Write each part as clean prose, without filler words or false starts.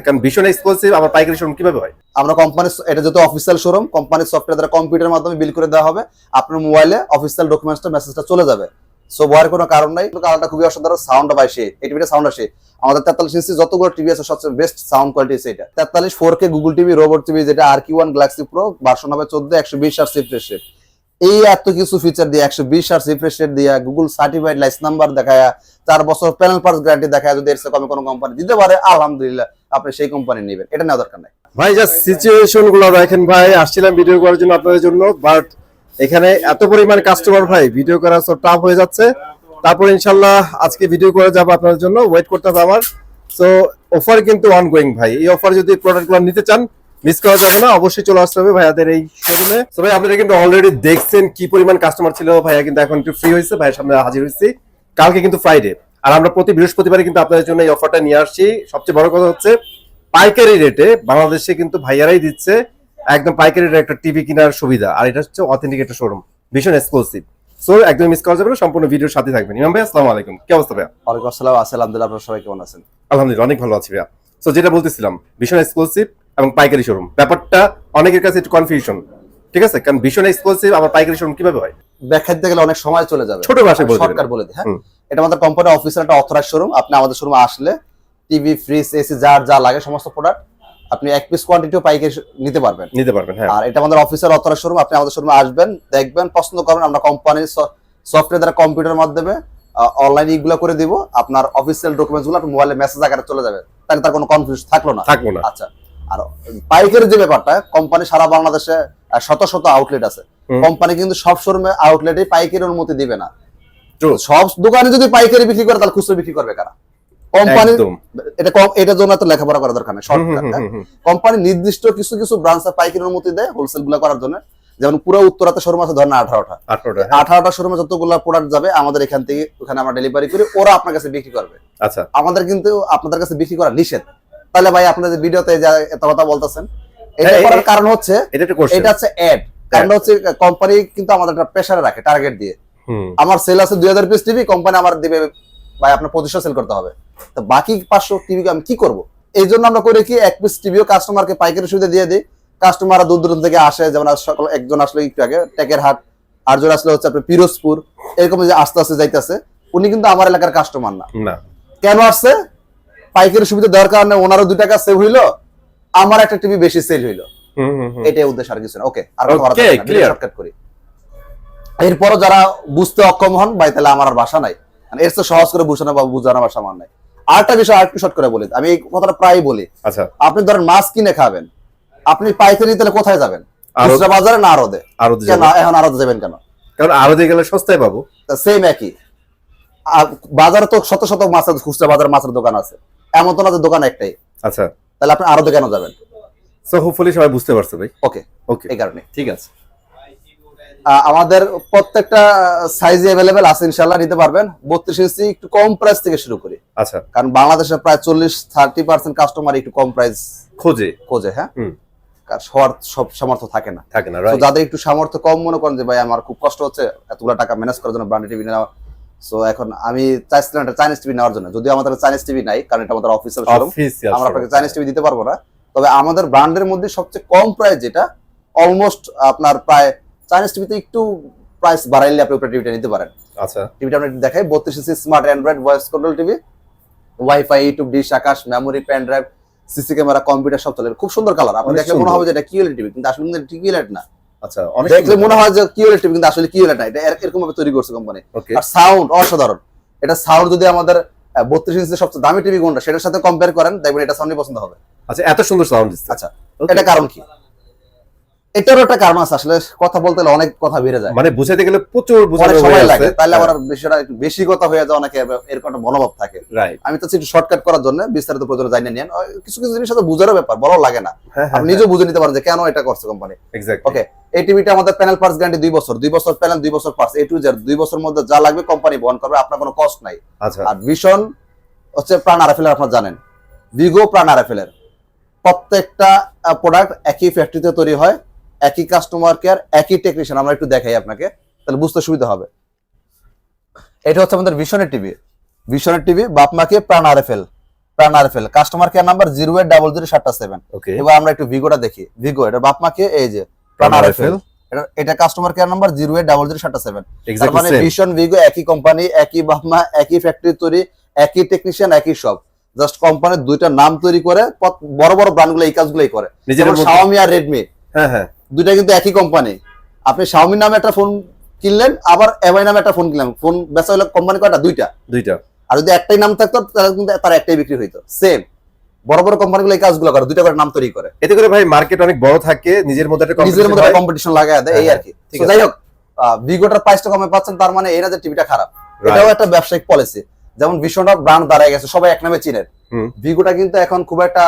কারণ ভীষণ এক্সক্লুসিভ আবার পাইকারি শোরুম কিভাবে হয়? আমরা কোম্পানির, এটা যেহেতু অফিসিয়াল শোরুম, কোম্পানির সফটওয়্যার দ্বারা কম্পিউটারের মাধ্যমে বিল করে দেওয়া হবে, আপনার মোবাইলে অফিসিয়াল ডকুমেন্টসটা মেসেজটা চলে যাবে। সো ভয়ের কোনো কারণ নাই। কারণটা খুবই অসাধারণ, সাউন্ড বাই সে, এই টিভিটা সাউন্ড আসে। আমাদের 43 ইঞ্চি যতগুলো টিভি আছে সবচেয়ে বেস্ট সাউন্ড কোয়ালিটি আছে এটা। 43 4K Google TV, robot TV, যেটা RQ1 গ্যালাক্সি প্রো, ভার্সন হবে 14, 120 হার্টজ রিফ্রেশ রেট। এই এত কিছু ফিচার দিয়ে 120 হার্টজ রিফ্রেশ রেট দিয়া, গুগল সার্টিফাইড লাইসেন্স নাম্বার দেখায়, 4 বছর প্যানেল পার্টস গ্যারান্টি দেখায়, যদি এর চেয়ে কমে কোনো কোম্পানি দিতে পারে আলহামদুলিল্লাহ আপনি সেই কোম্পানি নেবেন, এটা নেওয়া দরকার নাই। ভাই যা সিচুয়েশন গুলো দেখেন ভাই, আসছিলাম ভিডিও করার জন্য আপনাদের জন্য, বাট এখানে এত পরিমাণ কাস্টমার ভাই, ভিডিও করা সব টাফ হয়ে যাচ্ছে। তারপর ইনশাল্লাহ আজকে ভিডিও করে যাবো আপনাদের জন্য, ওয়েট করতে হবে আমার। সো অফার কিন্তু অনগোয়িং ভাই, এই অফার যদি প্রোডাক্টগুলো নিতে চান মিস করা যাবে না, অবশ্যই চলে আসতে হবে ভাইয়াদের এই শোরুমে। সো ভাই আপনারা কিন্তু অলরেডি দেখছেন কি পরিমাণ কাস্টমার ছিল, ভাইয়া কিন্তু এখন একটু ফ্রি হয়েছে, ভাইয়ের সামনে হাজির হয়েছি। কালকে কিন্তু ফ্রাইডে, আর আমরা প্রতি বৃহস্পতিবারে কিন্তু আপনাদের জন্য এই অফারটা নিয়ে আসছি। সবচেয়ে বড় কথা হচ্ছে পাইকারি রেটে বাংলাদেশে কিন্তু ভাইয়ারাই দিচ্ছে একদম পাইকারি রেটে একটা টিভি কেনার সুবিধা, আর এটা হচ্ছে অথেন্টিক একটা শোরুম, ভীষণ এক্সক্লুসিভ। সো একদম মিস করা যাবে না, সম্পূর্ণ ভিডিওর সাথে থাকবেন। ইমাম ভাই আসসালামু আলাইকুম, কি অবস্থা ভাইয়া? ওয়ালাইকুম আসসালাম, আলহামদুলিল্লাহ, আপনারা সবাই কেমন আছেন? আলহামদুলিল্লাহ অনেক ভালো আছি ভাইয়া। সো যেটা বলতেছিলাম, ভীষণ এক্সক্লুসিভ এবং পাইকারি শোরুম, ব্যাপারটা অনেকের কাছে একটু কনফিউশন, ঠিক আছে? কারণ ভীষণ এক্সক্লুসিভ আবার পাইকারি শোরুম কিভাবে হয় ব্যাখ্যা দিতে গেলে অনেক সময় চলে যাবে, ছোট ভাষায় বলে শর্টকাট বলে দিই। হ্যাঁ, এটা আমাদের কোম্পানি অফিসিয়াল একটা অথরাইজ শোরুম। আপনি আমাদের শোরুমে আসলে টিভি, ফ্রিজ, এসি যা লাগে সমস্ত প্রোডাক্ট আপনি এক পিস কোয়ান্টিটিও পাইকারি নিতে পারবেন। হ্যাঁ। আর এটা আমাদের অফিসিয়াল অথরাইজ শোরুম। আপনি আমাদের শোরুমে আসবেন, দেখবেন, পছন্দ করবেন, আমরা কোম্পানির সফটওয়্যার দ্বারা কম্পিউটারের মাধ্যমে অনলাইন ইগুলো করে দিব। আপনার অফিসিয়াল ডকুমেন্টস গুলো আপনার মোবাইলে মেসেজ আকারে চলে যাবে, তাহলে তার কোনো কনফিউজ থাকলো না। আচ্ছা, আর পাইকারি যে ব্যাপারটা, কোম্পানি সারা বাংলাদেশে শত শত আউটলেট আছে। কোম্পানি কিন্তু সব শোরুমে আউটলেটে পাইকারি অনুমতি দিবে না। সব দোকানে যদি পাইকারি বিক্রি করে তাহলে খুচরো বিক্রি করবে কারা? কোম্পানি। এটার জন্য তো লেখাপড়া করা দরকার নেই, শর্টকাট। কোম্পানি নির্দিষ্ট কিছু কিছু ব্রাঞ্চে পাইকারি অনুমতি দেয় হোলসেল গুলো করার জন্য। যেমন পুরো উত্তরাতে শোরুম আছে, ধরেন 18টা শোরুমে যতগুলো প্রোডাক্ট যাবে আমাদের এখান থেকে ওখানে আমরা ডেলিভারি করি, ওরা আপনার কাছে বিক্রি করবে। আচ্ছা, আমাদের কিন্তু আপনাদের কাছে বিক্রি করা নিষেধ। তাহলে ভাই আপনাদের ভিডিওতে যা এত কথা বলতেছেন, এটা করার কারণ হচ্ছে এটা হচ্ছে অ্যাড। কারণ হচ্ছে কোম্পানি কিন্তু আমাদের একটা প্রেসারে রাখে, টার্গেট দিয়ে। আমার সেল আছে 2000 পিস টিভি, কোম্পানি আমার দিবে ভাই আপনার 2500 সেল করতে হবে, তো বাকি 500 টিভি আমি কি করব? এই জন্য আমরা করে কি, এক পিস টিভিও কাস্টমারকে পাইকারি সুবিধা দিয়ে দিই। কাস্টমাররা দূর দূরান্ত থেকে আসে, যেমন সকাল একজন আসলে একটু আগে টেকের হাট, আরজন আসলে হচ্ছে আপনার পিরোজপুর, এরকম যে আস্তে আস্তে যাইতেছে, উনি কিন্তু আমার এলাকার কাস্টমার না। কেন আসছে? পাইকারি সুবিধা দেওয়ার কারণে ওনারও 2 টাকা সেভ হইলো, আমার একটা টিভি বেশি সেল হইলো। এটাই উদ্দেশ্য, আর কিছু না। ওকে, আর শর্টকাট করি। এরপরও যারা বুঝতে অক্ষম হন ভাই, তাহলে আমার আর ভাষা নাই, এর চেয়ে সহজ করে বুঝানো বা বুঝানো ভাষা আমার নাই। আরেকটা বিষয় আরেকটু শর্ট করে বলি, আমি এই কথাটা প্রায় বলি। আচ্ছা, আপনি ধরেন মাছ কিনে খাবেন, আপনি পাইকারি তাহলে কোথায় যাবেন? খুচরা বাজারে না আড়তে? কেন এখন আড়তে যাবেন কেন? কারণ আড়তে গেলে সস্তায় পাবো। সেম একই, বাজারে তো শত শত মাছের খুচরা বাজারে মাছের দোকান আছে, এমন তো না যে দোকান একটাই। আচ্ছা, তাহলে আপনি আড়তে কেন যাবেন? সো হোপফুলি সবাই বুঝতে পারছে ভাই। ওকে, এই কারণে ঠিক আছে। আমাদের প্রত্যেকটা সাইজে अवेलेबल আছে, ইনশাআল্লাহ নিতে পারবেন। 32 ইঞ্চি একটু কম প্রাইস থেকে শুরু করি। আচ্ছা, কারণ বাংলাদেশে প্রায় 40-30% কাস্টমার একটু কম প্রাইস খোঁজে। হ্যাঁ, কারণ সব সামর্থ্য থাকে না। তো যাদের একটু সামর্থ্য কম, মনে করেন যে ভাই আমার খুব কষ্ট হচ্ছে এতগুলো টাকা ম্যানেজ করার জন্য ব্র্যান্ডেড টিভি নেওয়া, সো এখন আমি চাইছিলাম একটা চাইনিজ টিভি নেওয়ার জন্য। যদিও আমাদের চাইনিজ টিভি নাই, কারণ এটা আমাদের অফিসিয়াল শোরুম, আমরা আপনাকে চাইনিজ টিভি দিতে পারবো না। তবে আমাদের ব্র্যান্ডের মধ্যে সবচেয়ে কম প্রাইস যেটা, অলমোস্ট আপনার প্রায় চাইনিজ টিভিতে একটু প্রাইস বাড়াইলে আপনি উপরে টিভিটা নিতে পারেন। আচ্ছা, টিভিটা আমরা দেখাই। 32 inch smart Android voice control TV, wifi, YouTube, dish, Akash, memory, pen drive, CC camera, computer সব চলে। খুব সুন্দর কালার। আপনি দেখলে মনে হবে যে এটা কিউএলইডি টিভি, কিন্তু আসলে কিন্তু কিউএলইডি না। আচ্ছা, অনেক দেখলে মনে হয় যে কিউএলইডি টিভি, কিন্তু আসলে কিউএলইডি না। এটা এরকম ভাবে তৈরি করছে কোম্পানি। আর সাউন্ড অসাধারণ। এটা সাউন্ড যদি আমাদের 32 ইঞ্চির সবচেয়ে দামি টিভি কোনটা সেটার সাথে কম্পেয়ার করেন, দেখবেন এটা সাউন্ডই পছন্দ হবে। আচ্ছা, এত সুন্দর সাউন্ড দিচ্ছে। আচ্ছা, এটা কারণ কি? এটারও একটা কারণ আছে। আসলে কথা বলতে গেলে অনেক কথা বেড়ে যায়, মানে বুঝাইতে গেলে প্রচুর সময় লাগে, তাহলে আবার বিষয়টা একটু বেশি কথা হয়ে যায়, অনেকে এরকম একটা মনোভাব থাকে। আমি তো একটু শর্টকাট করার জন্য বিস্তারিত প্রয়োজনে জানিয়ে নেন। কিছু কিছু জিনিস আছে বুঝারও ব্যাপার, বড় লাগে না, আপনি নিজেও বুঝে নিতে পারেন যে কেন এটা করছে কোম্পানি। ওকে, এই টিভিটা আমাদের প্যানেল পার্টস গ্যারান্টি 2 বছর, 2 বছর প্যানেল, 2 বছর পার্টস, A to Z 2 বছরের মধ্যে যা লাগবে কোম্পানি বহন করবে, আপনার কোনো কস্ট নাই। আর ভীষণ হচ্ছে প্রাণ আরএফএল, আপনারা জানেন ভিগো প্রাণ আরএফএল এর প্রত্যেকটা প্রোডাক্ট একই ফ্যাক্টরিতে তৈরি হয়, একই কাস্টমার কেয়ার, একই টেকনিশিয়ান। আমরা একটু দেখাই আপনাকে, তাহলে বুঝতে সুবিধা হবে। এটা হচ্ছে আমাদের ভিশনের টিভি, বাপ মাকে প্রাণ আরএফএল। প্রাণ আরএফএল, কাস্টমার কেয়ার নাম্বার 0800777। ওকে, এবার আমরা একটু ভিগোটা দেখি। ভিগো এটা বাপ মাকে, এই যে প্রাণ আরএফএল, এটা কাস্টমার কেয়ার নাম্বার 0800777। তার মানে ভিশন ভিগো একই কোম্পানি, একই বাপ মা, একই ফ্যাক্টরি তৈরি, একই টেকনিশিয়ান, একই সব। জাস্ট কোম্পানির দুইটা নাম তৈরি করে, বড় বড় ব্র্যান্ডগুলো এই কাজগুলোই করে। যেমন Xiaomi আর Redmi, হ্যাঁ, দুইটা কিন্তু একই কোম্পানি। আপনি Xiaomi নামে একটা ফোন কিনলেন, আবার MI নামে একটা ফোন কিনলেন, ফোন বেচা হলো কোম্পানি কয়টা? দুইটা। আর যদি একটাই নাম থাকতো তাহলে কিন্তু তার একটাই বিক্রি হইতো। সেম বড় বড় কোম্পানিগুলো এই কাজগুলো করে, দুইটা করে নাম তৈরি করে। এতে করে ভাই মার্কেট অনেক বড় থাকে, নিজের মধ্যে একটা কম্পিটিশন লাগায় দেয়, এই আর কি। যাই হোক, ভিগোটার প্রাইসটা কমে পাচ্ছেন, তার মানে এই না যে টিভিটা খারাপ। এটাও একটা ব্যবসায়িক পলিসি। যেমন ভীষণটা ব্র্যান্ড দাঁড়ায় গেছে, সবাই এক নামে চিনেন। ভিগোটা কিন্তু এখন খুব একটা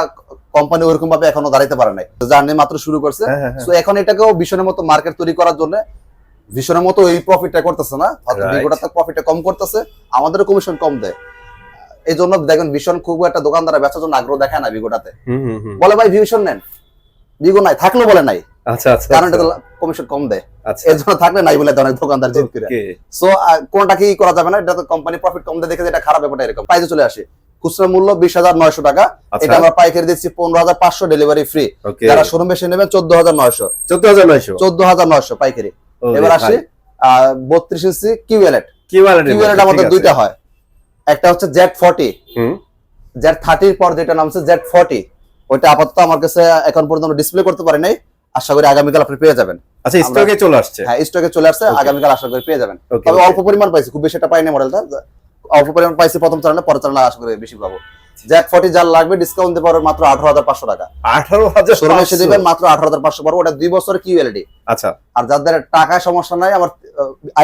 কোম্পানি ওরকম ভাবে এখনো দাঁড়াইতে পারে নাই, জার্নি মাত্র শুরু করছে। সো এখন এটাকেও ভীষণের মতো মার্কেট তৈরি করার জন্য, ভীষণের মতো এই প্রফিটটা করতেছে না, ভিগোটা তো প্রফিটটা কম করতেছে, আমাদেরও কমিশন কম দেয়। এই জন্য দেখবেন ভীষণ খুব একটা দোকানদার বেচার জন্য আগ্রহ দেখায় না ভিগোটাতে। বলে ভাই ভীষণ নেন, ভিগো নাই, থাকলেও বলে নাই। কারণ এটা কমিশন কম দেয়, এর জন্য থাকলে নাই বলে অনেক দোকানদার জিত করে। সো কোনটা কি করা যাবে না, এটা তো কোম্পানি প্রফিট কম দেয় দেখে এটা খারাপ, ব্যাপারটা এরকম। প্রাইসে চলে আসে, খুচরা মূল্য 20,900 টাকা, এটা আমরা পাইকারি দিচ্ছি 15,500, ডেলিভারি ফ্রি। যারা শোরুম এসে নেবেন 14,900 পাইকারি। এবার আসি 32 ইঞ্চি কিউএলএড। আমাদের দুইটা হয়, একটা হচ্ছে Z40, Z30 এর পর যেটা নামছে Z40, ওইটা আপাতত আমার কাছে এখন পর্যন্ত ডিসপ্লে করতে পারি নাই, আশা করি আগামীকাল আপনি পেয়ে যাবেন। আচ্ছা, স্টকে চলে আসছে? হ্যাঁ, স্টকে চলে আসছে, আগামীকাল আশা করি পেয়ে যাবেন। তবে অল্প পরিমাণ পাইছি, খুব বেশি এটা পাইনি মডেলটা, অল্প পরিমাণ পাইছি প্রথম চালানে, পরে চালানে আশা করি বেশি পাবো। Z40 যার লাগবে ডিসকাউন্ট দিতে পারবেন মাত্র 18,500 টাকা। 18,500 শোরুমে এসে দিবেন মাত্র 18,500 পারবো, ওটা 2 বছরের কিউএলডি। আচ্ছা, আর যাদের টাকায় সমস্যা নাই, আমার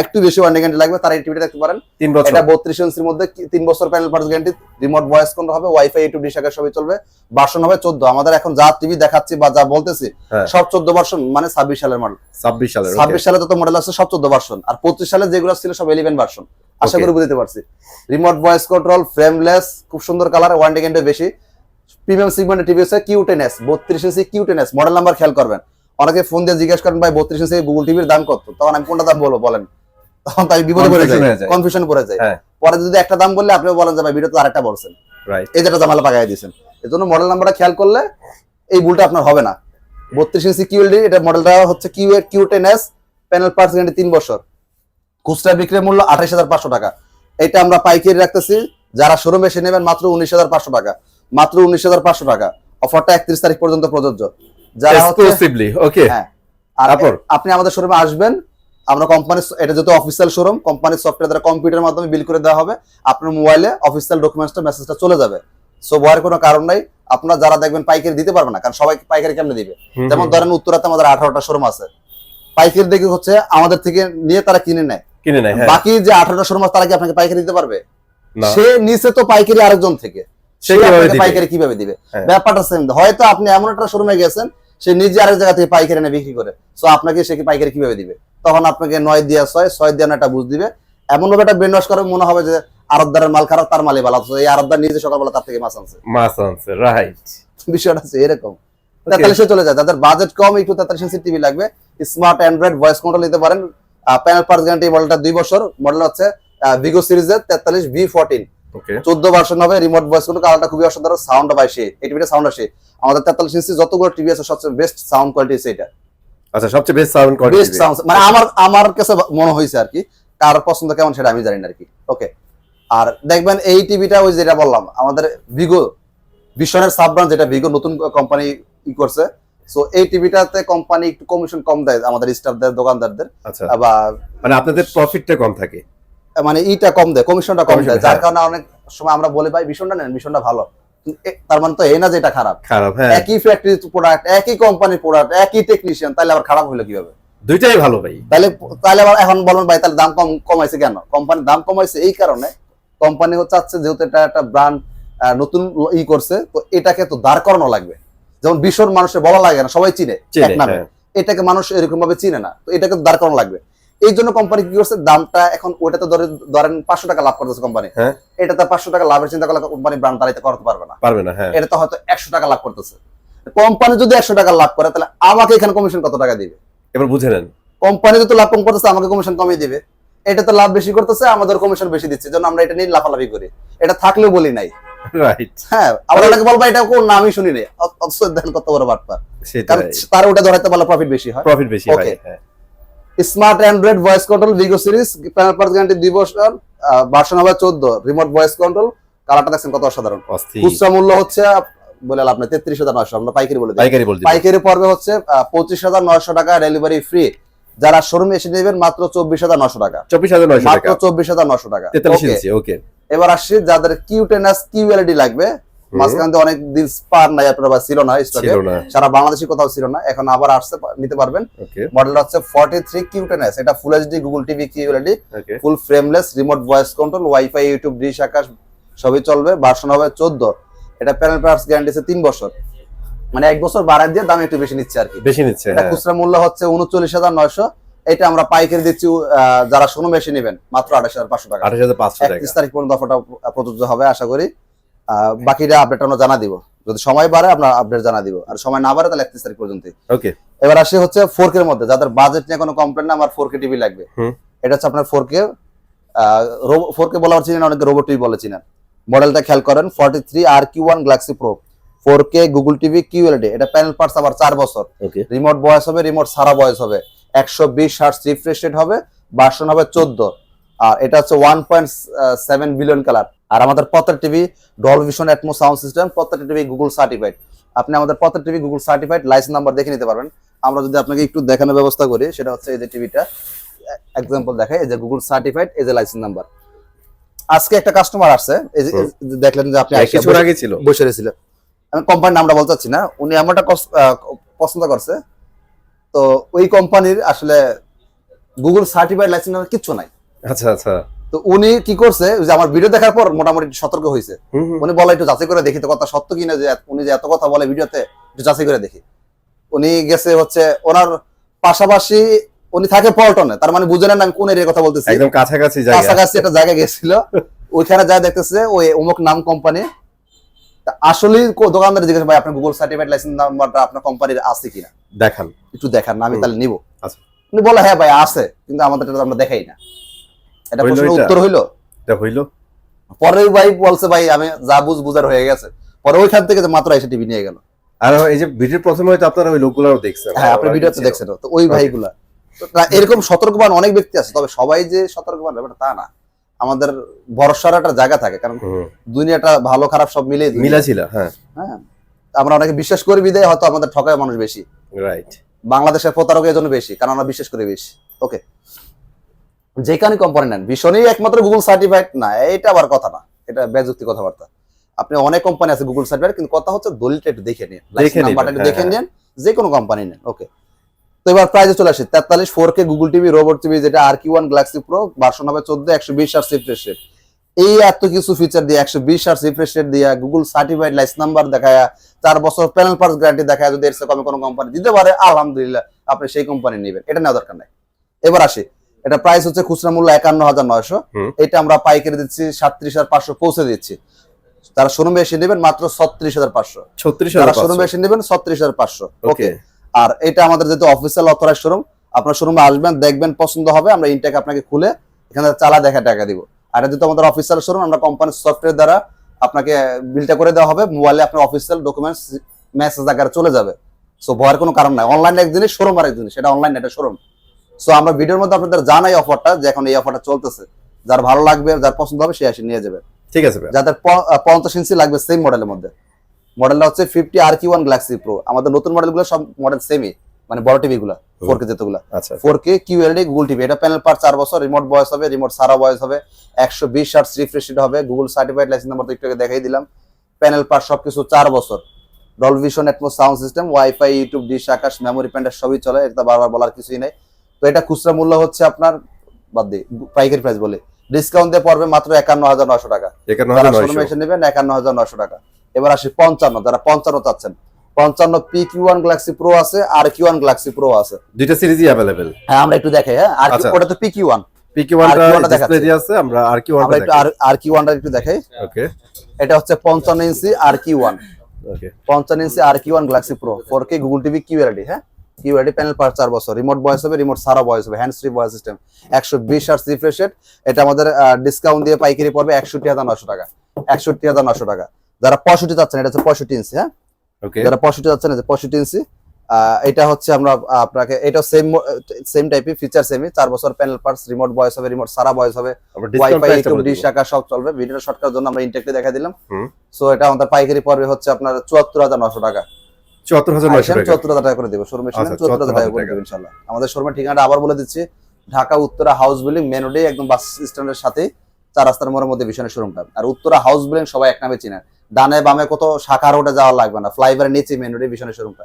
একটু বেশি ওয়ারেন্টি গ্যারান্টি লাগবে, তারা এই টিভিটা দেখতে পারেন। 3 বছর, এটা 32 ইঞ্চির মধ্যে 3 বছর panel parts guarantee, remote voice control হবে, ওয়াইফাই ইউটিউব ডিশ সবই চলবে। ভার্সন হবে 14। আমাদের এখন যা টিভি দেখাচ্ছি বা যা বলতেছি সব 14 ভার্সন, মানে 26 সালের মডেল। 26 সালে যত মডেল আছে সব 14 ভার্সন, আর 25 সালে যেগুলো ছিল সব 11 ভার্সন। আশা করি বুঝতে পারছি। রিমোট ভয়েস কন্ট্রোল, ফ্রেমলেস, খুব সুন্দর কালার, ওয়ারেন্টি গ্যারান্টি বেশি। প্রিমিয়াম সেগমেন্টের টিভি আছে কিউ10s, 32 ইঞ্চি কিউ10s। মডেল নাম্বার খেয়াল করবেন, অনেকে ফোন দিয়ে জিজ্ঞেস করেন ভাই 32 ইঞ্চি গুগল টিভির দাম কত, তখন আমি কোনটা দাম বলবো বলেন, তখন তো আমি বিপদে পড়ে যাই, কনফিউশন পড়ে যাই। পরে যদি একটা দাম বললে আপনি বলেন যে ভাই ভিডিওতে আরেকটা বলছেন, এই যেটা জামালা পাকাই দিয়েছেন। এজন্য মডেল নাম্বারটা খেয়াল করলে এই ভুলটা আপনার হবে না। 32 ইঞ্চি কিউএলডি, এটা মডেলটা হচ্ছে কিউ10s, প্যানেল পার্টস গ্যারান্টি 3 বছর। খুচরা বিক্রি মূল্য 28,500 টাকা। এটা আমরা পাইকারি রাখতেছি, যারা শোরুমে এসে নেবেন মাত্র 19,500 টাকা, মাত্র 19,500 টাকা। অফারটা 31 তারিখ পর্যন্ত প্রযোজ্য। যারা এক্সক্লুসিভলি, ওকে। হ্যাঁ, আর আপনি আমাদের শোরুমে আসবেন, আমরা কোম্পানি, এটা যেহেতু অফিসিয়াল শোরুম, কোম্পানির সফটওয়্যার দ্বারা কম্পিউটারের মাধ্যমে বিল করে দেওয়া হবে, আপনার মোবাইলে অফিসিয়াল ডকুমেন্টসটা মেসেজটা চলে যাবে। সো ভয়ের কোনো কারণ নাই। আপনারা যারা দেখবেন পাইকারি দিতে পারবে না, কারণ সবাই পাইকারি কেমনে দিবে? যেমন ধরেন উত্তরাতে আমাদের 18টা শোরুম আছে, পাইকারি দেখে হচ্ছে আমাদের থেকে নিয়ে তারা কিনে নেয়। বাকি যে 18টা শোরুম আছে তারা কি আপনাকে পাইকারি দিতে পারবে? সে নিচে তো পাইকারি আরেকজন থেকে, সে পাইকারি কিভাবে দিবে? ব্যাপারটা সেম। হয়তো আপনি এমন একটা শোরুমে গেছেন, সে নিজে আরেক জায়গা থেকে পাইকারি এনে বিক্রি করে, সো আপনাকে সে কি পাইকারি কিভাবে দিবে? তখন আপনাকে 9 দিয়া 6 দিয়া একটা বুঝ দিবে, এমন ভাবে একটা ব্রেন ওয়াশ করে মনে হবে যে আরবদারের মাল খারাপ, তার মালই ভালো। এই আরবদার নিজে সকালবেলা তার থেকে মাছ আনছে, রাইট? বিষয়টা আছে এরকম। 43 চলে যায়, তাদের বাজেট কম, একটু 43 ইঞ্চি টিভি লাগবে, স্মার্ট অ্যান্ড্রয়েড ভয়েস কন্ট্রোল নিতে পারেন। প্যানেল পার্টস গ্যারান্টি, মডেলটা 2 বছর। মডেল হচ্ছে ভিগো সিরিজের 43 V14, 14 ভার্সন হবে। রিমোট ভয়েস কন্ট্রোল, কালারটা খুবই অসাধারণ, সাউন্ড পাইছে, এই টিভিটা সাউন্ড আসে। আমাদের 43 ইঞ্চি যতগুলো টিভি আছে সবচেয়ে বেস্ট সাউন্ড কোয়ালিটি আছে এটা। আচ্ছা, সবচেয়ে best sound quality, best sound, মানে আমার কাছে মনে হইছে আর কি, কার পছন্দ কেমন সেটা আমি জানি না আর কি। ওকে, আর দেখবেন এই টিভিটা ওই যেটা বললাম, আমাদের ভিগো ভিশনের সাব ব্র্যান্ড, যেটা ভিগো নতুন কোম্পানি করছে। সো এই টিভিটাতে কোম্পানি একটু কমিশন কম দেয় আমাদের স্টাফদের, দোকানদারদের। আচ্ছা, মানে আপনাদের প্রফিটটা কম থাকে, মানে ইটা কম দেয়, কমিশনটা কম দেয়, যার কারণে অনেক সময় আমরা বলি ভাই ভীষণটা নেন, ভীষণটা ভালো। তার মানে তো এই না যে এটা খারাপ। একই ফ্যাক্টরি প্রোডাক্ট, একই কোম্পানির প্রোডাক্ট, একই টেকনিশিয়ান, তাহলে আবার খারাপ হলো কিভাবে? দুইটাই ভালো ভাই। তাহলে আবার এখন বলুন ভাই, তাহলে দাম কমাইছে কেন? কোম্পানি দাম কমাইছে এই কারণে, কোম্পানি চাচ্ছে যেহেতু এটা একটা ব্র্যান্ড নতুন করছে, তো এটাকে তো দাঁড় করানো লাগবে। যেমন ভীষণ মানুষের বলা লাগে না, সবাই চিনে এক নামে, এটাকে মানুষ এরকম ভাবে চিনে না, তো এটাকে দাঁড় করানো লাগবে। এই জন্য কোম্পানি কি করছে, দামটা এখন ওটাতে ধরেন 500 টাকা লাভ করতেছে কোম্পানি, এটাতে 500 টাকা লাভের চিন্তা করলে কোম্পানি ব্র্যান্ড দাঁড়াইতে করতে পারবে না। এটা তো হয়তো 100 টাকা লাভ করতেছে। কোম্পানি যদি 100 টাকা লাভ করে, তাহলে আমাকে এখানে কমিশন কত টাকা দিবে? এবার বুঝে নেন। কোম্পানি যদি লাভ কম করতেছে, আমাকে কমিশন কমিয়ে দিবে। এটা তো লাভ বেশি করতেছে, আমাদের কমিশন বেশি দিচ্ছে, জন্য আমরা এটা নিয়ে লাফালাফি করি। এটা থাকলেও বলি নাই, রাইট। হ্যাঁ, আবার অনেকে বলবো এটা কোন নামই শুনি নাই, অথচ দেখেন কত বড় বাটপার। কারণ তার ওটা ধরাইতে পারলে প্রফিট বেশি হয়। প্রফিট বেশি হয়। হ্যাঁ, স্মার্ট অ্যান্ড্রয়েড ভয়েস কন্ট্রোল ভিগো সিরিজ, প্যানেল পার্টস গ্যারান্টি 2 বছর, ভার্সন হবে 14, রিমোট ভয়েস কন্ট্রোল। কালারটা দেখছেন কত অসাধারণ। খুচরা মূল্য হচ্ছে বলে লাভ নাই 33,900, আমরা পাইকারি বলে দিই। পাইকারি পড়বে হচ্ছে 25,900 টাকা, ডেলিভারি ফ্রি। যারা শোরুমে এসে নেবেন মাত্র 24,900 টাকা, 24,900 টাকা, মাত্র 24,900 টাকা। 43 ইঞ্চি। ওকে, এবার আসছি যাদের কিউটেনাস কিউএলইডি লাগবে, মাঝখান দিয়ে অনেক দিন স্পার নাই আপনার বা ছিল না স্টকে, সারা বাংলাদেশে কোথাও ছিল না, এখন আবার আসছে, নিতে পারবেন। মডেলটা হচ্ছে 43 কিউটেনাস, এটা full HD Google TV QLED, full frameless, remote voice control, wifi, YouTube, dish, Akash সবই চলবে। ভার্সন হবে 14। এটা প্যানেল পার্টস গ্যারান্টি আছে 3 বছর, মানে 1 বছর বাড়ায় দিয়ে দাম একটু বেশি নিচ্ছে আর কি, বেশি নিচ্ছে। এটা খুচরা মূল্য হচ্ছে 39,900, এটা আমরা পাইকারি দিচ্ছি যারা শোরুমে এসে নেবেন মাত্র 28,500 টাকা। 28,500 টাকা। 31 তারিখ পর্যন্ত অফারটা প্রযোজ্য হবে আশা করি। বাকিটা আপডেট আমরা জানা দিব, যদি সময় বাড়ে আমরা আপডেট জানা দিব, আর সময় না বাড়ে তাহলে 31 তারিখ পর্যন্ত। ওকে, এবার আসি হচ্ছে 4K এর মধ্যে, যাদের বাজেট নিয়ে কোনো কমপ্লেন না, আমার 4K টিভি লাগবে। এটা হচ্ছে আপনার 4K, 4K বলা চিনেন, অনেকে রোবট টিভি বলে চিনেন। মডেলটা খেয়াল করেন, 43 RQ1 Galaxy pro, 4K Google TV QLED. এটা প্যানেল পার্টস আবার 4 বছর, রিমোট ভয়েস হবে, রিমোট সারা ভয়েস হবে, 120 হার্টজ রিফ্রেশ রেট হবে, ভার্সন হবে 14। আর এটা হচ্ছে 1.7 বিলিয়ন কালার। আর আমাদের প্রত্যেক TV Dolby vision Atmos sound system, প্রত্যেক টিভি গুগল সার্টিফাইড। আপনি আমাদের প্রত্যেক TV Google certified, licence number দেখে নিতে পারবেন। আমরা যদি আপনাকে একটু দেখানোর ব্যবস্থা করি, সেটা হচ্ছে এই যে টিভিটা এক্সাম্পল দেখাই, এই যে গুগল সার্টিফাইড, এই যে লাইসেন্স নাম্বার। আজকে একটা কাস্টমার আসছে, এই যে দেখলেন যে আপনি কিছু আগে ছিল, বসে রেছিল, আমি কোম্পানির নামটা বলতে চাচ্ছি না, উনি এমনটা পছন্দ করছে, তো ওই কোম্পানির আসলে গুগল সার্টিফাইড লাইসেন্স নাম্বার কিচ্ছু নাই। আচ্ছা আচ্ছা, তো উনি কি করছে, যে আমার ভিডিও দেখার পর মোটামুটি সতর্ক হয়েছে, উনি বলে একটু যাচাই করে দেখি তো কথা সত্য কিনা, যে উনি যে এত কথা বলে ভিডিওতে, একটু যাচাই করে দেখি। উনি গেছে হচ্ছে ওনার পাশাপাশি, উনি থাকে পল্টনে, তার মানে বুঝে নেন আমি কোন এরিয়ার কথা বলতেছি, একদম কাছাকাছি একটা জায়গায় গেছিল, ওইখানে যা দেখতেছে ওই অমুক নাম কোম্পানি। আসলে দোকানদার জিজ্ঞাসা, ভাই আপনার গুগল সার্টিফাইড লাইসেন্স নাম্বারটা আপনার কোম্পানির আছে কিনা দেখান, একটু দেখান না, আমি তাহলে নিবো। উনি বলে হ্যাঁ ভাই আছে, কিন্তু আমাদের আমরা দেখাই না। এটা প্রশ্ন উত্তর হইলো, পরে ভাই বলছে ভাই আমি যা বুঝার হয়ে গেছে, পরে ওইখান থেকে মাত্র এসে টিভি নিয়ে গেল। আর এই যে ভিডিওর প্রথমে হয়তো আপনারা ওই লোকগুলোও দেখছেন, হ্যাঁ আপনি ভিডিওতে দেখছেন, তো ওই ভাইগুলা এরকম সতর্কবান অনেক ব্যক্তি আছে, তবে সবাই যে সতর্কবান ব্যাপারটা তা না। আমাদের ভরসার একটা জায়গা থাকে, কারণ দুনিয়াটা ভালো খারাপ সব মিলে ছিল। হ্যাঁ হ্যাঁ, আমরা অনেকে বিশ্বাস করি বিদায় হয়তো আমাদের ঠকায় মানুষ বেশি। রাইট, বাংলাদেশের প্রতারকের জন্য বেশি, কারণ আমরা বিশ্বাস করি বেশি। ওকে, যেখানে কোম্পানি নেন, ভীষণই একমাত্র গুগল সার্টিফাইড না, এটা আবার কথা না, এটা বেযুক্তি কথাবার্তা। আপনি অনেক কোম্পানি আছে গুগল সার্টিফাইড, কিন্তু কথা হচ্ছে দলিলটা একটু দেখে নিন, লাইসেন্স নাম্বারটা একটু দেখে নিন, যে কোনো কোম্পানি নেন। ওকে, তো এবার প্রাইসে চলে আসি 43 4K Google TV robot TV, যেটা RQ1 গ্যালাক্সি প্রো, ভার্সন হবে 14, 120 হার্টজ রিফ্রেশ রেট। এই এত কিছু ফিচার দিয়ে 120 হার্টজ রিফ্রেশ রেট দিয়ে গুগল সার্টিফাইড লাইসেন্স নাম্বার দেখায়, 4 বছর প্যানেল পার্টস গ্যারান্টি দেখায়, যদি এর চেয়ে কমে কোনো কোম্পানি দিতে পারে আলহামদুলিল্লাহ, আপনি সেই কোম্পানি নেবেন, এটা নেওয়া দরকার নাই। এবার আসি, এটা প্রাইস হচ্ছে খুচরা মূল্য 51,900, এটা আমরা পাইকারি দিচ্ছি 37,500 পৌঁছে দিচ্ছি। তারা শোরুমে এসে নেবেন মাত্র 36,500, তারা শোরুমে এসে নেবেন 36,500। ওকে, আর এটা আমাদের যেহেতু অফিসিয়াল অথরাইজড শোরুম, আপনার শোরুমে আসবেন, দেখবেন, পছন্দ হবে, আমরা ইনটেক আপনাকে খুলে এখানে চালা দেখা টাকা দিব। আর এটা যেহেতু আমাদের অফিসিয়াল শোরুম, আমরা কোম্পানির সফটওয়্যার দ্বারা আপনাকে বিলটা করে দেওয়া হবে, মোবাইলে আপনার অফিসিয়াল ডকুমেন্টস মেসেজ আকারে চলে যাবে। সো ভয়ের কোনো কারণ নাই, অনলাইনে এক জিনিস, শোরুম আর এক জিনিস, এটা অনলাইন, এটা শোরুম। সো আমরা ভিডিওর মধ্যে আপনাদের জানাই অফারটা, যে এখন এই অফারটা চলতেছে, যার ভালো লাগবে, যার পছন্দ হবে সে এসে নিয়ে যাবে। ঠিক আছে, যাদের 50 ইঞ্চি লাগবে সেম মডেলের মধ্যে, মডেলটা হচ্ছে 50 RQ1 গ্যালাক্সি প্রো। আমাদের নতুন মডেলগুলো সব মডেল সেমই, মানে বড় টিভি গুলা 4K যেগুলো, 4K QLED গুগল টিভি, এটা প্যানেল পার্ট 4 বছর, রিমোট ভয়েস হবে, রিমোট সারা ভয়েস হবে, 120 হার্টজ রিফ্রেশ রেট হবে, গুগল সার্টিফাইড লাইসেন্স নাম্বার তো একটু আগে দেখাই দিলাম, প্যানেল পার্ট সবকিছু 4 বছর, Dolby vision Atmos sound system, wifi, YouTube, dish, Akash, memory, pen drive সবই চলে, এটা বারবার বলার কিছুই নাই। তো এটা খুচরা মূল্য হচ্ছে আপনার, বাদ দিয়ে পাইকারি প্রাইস বলে, ডিসকাউন্ট দিয়ে পড়বে মাত্র 51,900 টাকা, যারা শোরুমে এসে নেবেন 51,900 টাকা। এবার আসি 55, যারা 55 চাচ্ছেন, 55 PQ1 গ্যালাক্সি প্রো আছে, RQ1 গ্যালাক্সি প্রো আছে, দুইটা সিরিজই अवेलेबल। হ্যাঁ আমরা একটু দেখাই, হ্যাঁ আর ওটা তো PQ1 টা ডিসপ্লে দিয়ে আছে, আমরা RQ1 টা দেখাই, RQ1 টা একটু দেখাই। ওকে, এটা হচ্ছে 55 ইঞ্চি RQ1, ওকে 55 ইঞ্চি RQ1 Galaxy pro 4K Google TV QLED, হ্যাঁ QLED প্যানেল পার্ট 4 বছর, রিমোট ভয়েস হবে, রিমোট সারা ভয়েস হবে, hands free voice system, 120 hertz refresh rate. এটা আমাদের ডিসকাউন্ট দিয়ে পাইকারি পড়বে 61,900 টাকা। 61,900 টাকা। যারা 65 চাচ্ছেন, এটা হচ্ছে 65 ইঞ্চি। হ্যাঁ, ওকে, যারা 65 চাচ্ছেন, এটা 65 ইঞ্চি। এটা হচ্ছে আমরা আপনাকে, এটা সেম টাইপই ফিচার, সেমই 4 বছর প্যানেল পার্টস, রিমোট ভয়েস হবে, রিমোট সারা ভয়েস হবে, ওয়াইফাই ইউটিউব ডিশ শাখা সব চলবে। ভিডিওটা শর্ট করার জন্য আমরা ইনটেকটি দেখা দিলাম। সো এটা আমাদের পাইকারি পড়বে হচ্ছে আপনার 74,900 টাকা। 74,900 টাকা করে দেবো। শোরুমে ছিলেন, আচ্ছা, 74,000 টাকা করে দেবো ইনশাআল্লাহ। আমাদের শোরুমের ঠিকানাটা আবার বলে দিচ্ছি, Dhaka Uttara house building main রোডে, একদম বাস স্ট্যান্ডের সাথে 4 রাস্তার মোড়ের মধ্যে ভীষণ শোরুমটা। আর উত্তরা হাউস বিল্ডিং সবাই এক নামে চিনেন, ডানে বামে কত শাখা রোডে যাওয়া লাগবে না, ফ্লাইওভারের নিচে মেন রোডে ভীষণ শোরুমটা।